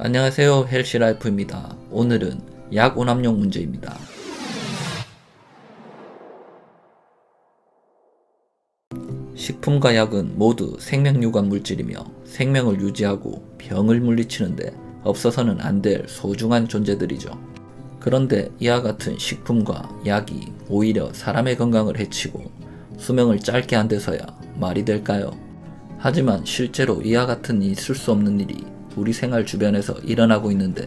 안녕하세요, 헬시라이프입니다. 오늘은 약 오남용 문제입니다. 식품과 약은 모두 생명유관 물질이며 생명을 유지하고 병을 물리치는데 없어서는 안 될 소중한 존재들이죠. 그런데 이와 같은 식품과 약이 오히려 사람의 건강을 해치고 수명을 짧게 한대서야 말이 될까요? 하지만 실제로 이와 같은 있을 수 없는 일이 우리 생활 주변에서 일어나고 있는데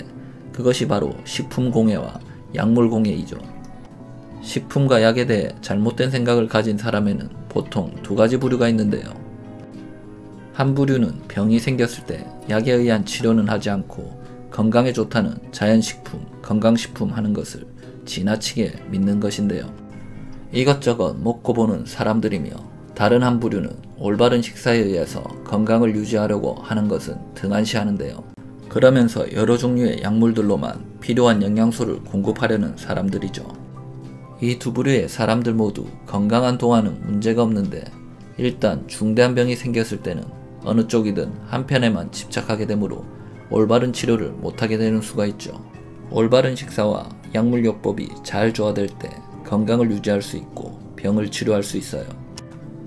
그것이 바로 식품공해와 약물공해이죠. 식품과 약에 대해 잘못된 생각을 가진 사람에는 보통 두 가지 부류가 있는데요. 한 부류는 병이 생겼을 때 약에 의한 치료는 하지 않고 건강에 좋다는 자연식품, 건강식품 하는 것을 지나치게 믿는 것인데요. 이것저것 먹고 보는 사람들이며 다른 한 부류는 올바른 식사에 의해서 건강을 유지하려고 하는 것은 등한시하는데요. 그러면서 여러 종류의 약물들로만 필요한 영양소를 공급하려는 사람들이죠. 이 두 부류의 사람들 모두 건강한 동안은 문제가 없는데 일단 중대한 병이 생겼을 때는 어느 쪽이든 한편에만 집착하게 되므로 올바른 치료를 못하게 되는 수가 있죠. 올바른 식사와 약물요법이 잘 조화될 때 건강을 유지할 수 있고 병을 치료할 수 있어요.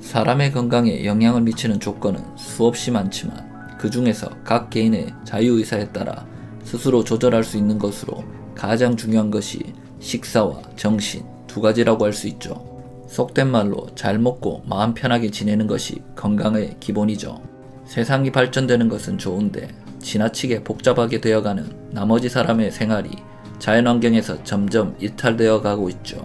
사람의 건강에 영향을 미치는 조건은 수없이 많지만 그 중에서 각 개인의 자유의사에 따라 스스로 조절할 수 있는 것으로 가장 중요한 것이 식사와 정신 두 가지라고 할 수 있죠. 속된 말로 잘 먹고 마음 편하게 지내는 것이 건강의 기본이죠. 세상이 발전되는 것은 좋은데 지나치게 복잡하게 되어가는 나머지 사람의 생활이 자연환경에서 점점 이탈되어 가고 있죠.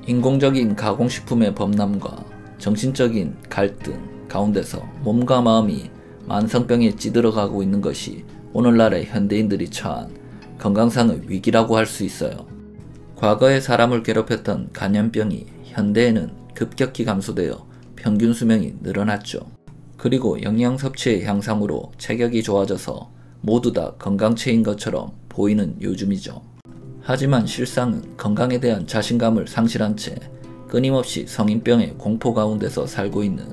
인공적인 가공식품의 범람과 정신적인 갈등 가운데서 몸과 마음이 만성병에 찌들어가고 있는 것이 오늘날의 현대인들이 처한 건강상의 위기라고 할 수 있어요. 과거에 사람을 괴롭혔던 간염병이 현대에는 급격히 감소되어 평균 수명이 늘어났죠. 그리고 영양 섭취의 향상으로 체격이 좋아져서 모두 다 건강체인 것처럼 보이는 요즘이죠. 하지만 실상은 건강에 대한 자신감을 상실한 채 끊임없이 성인병의 공포 가운데서 살고 있는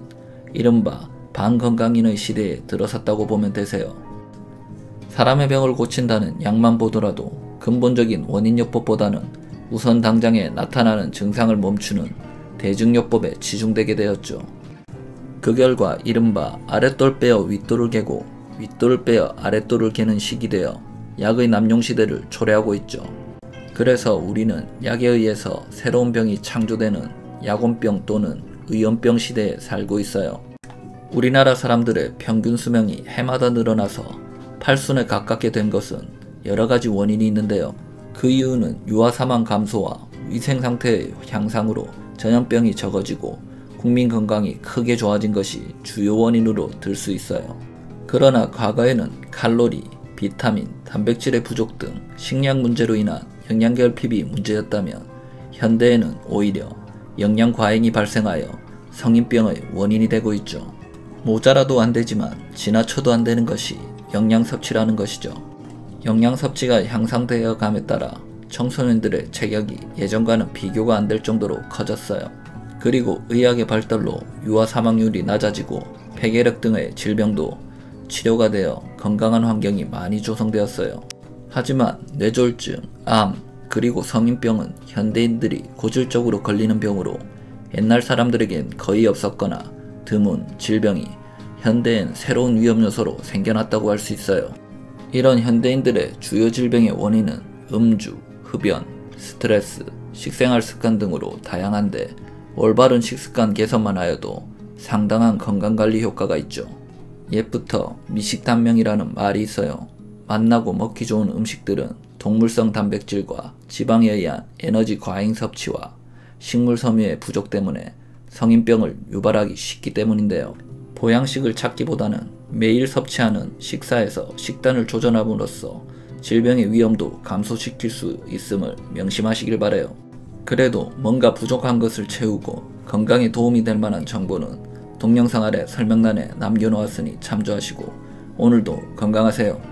이른바 반건강인의 시대에 들어섰다고 보면 되세요. 사람의 병을 고친다는 약만 보더라도 근본적인 원인요법보다는 우선 당장에 나타나는 증상을 멈추는 대증요법에 치중되게 되었죠. 그 결과 이른바 아랫돌 빼어 윗돌을 개고 윗돌을 빼어 아랫돌을 개는 시기 되어 약의 남용시대를 초래하고 있죠. 그래서 우리는 약에 의해서 새로운 병이 창조되는 약원병 또는 의원병 시대에 살고 있어요. 우리나라 사람들의 평균 수명이 해마다 늘어나서 8순에 가깝게 된 것은 여러가지 원인이 있는데요. 그 이유는 유아사망 감소와 위생상태의 향상으로 전염병이 적어지고 국민 건강이 크게 좋아진 것이 주요 원인으로 들 수 있어요. 그러나 과거에는 칼로리, 비타민, 단백질의 부족 등 식량 문제로 인한 영양결핍이 문제였다면 현대에는 오히려 영양 과잉이 발생하여 성인병의 원인이 되고 있죠. 모자라도 안 되지만 지나쳐도 안 되는 것이 영양 섭취라는 것이죠. 영양 섭취가 향상되어 감에 따라 청소년들의 체격이 예전과는 비교가 안 될 정도로 커졌어요. 그리고 의학의 발달로 유아 사망률이 낮아지고 폐결핵 등의 질병도 치료가 되어 건강한 환경이 많이 조성되었어요. 하지만 뇌졸중, 암, 그리고 성인병은 현대인들이 고질적으로 걸리는 병으로 옛날 사람들에겐 거의 없었거나 드문 질병이 현대엔 새로운 위험 요소로 생겨났다고 할 수 있어요. 이런 현대인들의 주요 질병의 원인은 음주, 흡연, 스트레스, 식생활 습관 등으로 다양한데 올바른 식습관 개선만 하여도 상당한 건강관리 효과가 있죠. 옛부터 미식단명이라는 말이 있어요. 맛나고 먹기 좋은 음식들은 동물성 단백질과 지방에 의한 에너지 과잉 섭취와 식물 섬유의 부족 때문에 성인병을 유발하기 쉽기 때문인데요. 보양식을 찾기보다는 매일 섭취하는 식사에서 식단을 조절함으로써 질병의 위험도 감소시킬 수 있음을 명심하시길 바라요. 그래도 뭔가 부족한 것을 채우고 건강에 도움이 될 만한 정보는 동영상 아래 설명란에 남겨놓았으니 참조하시고 오늘도 건강하세요.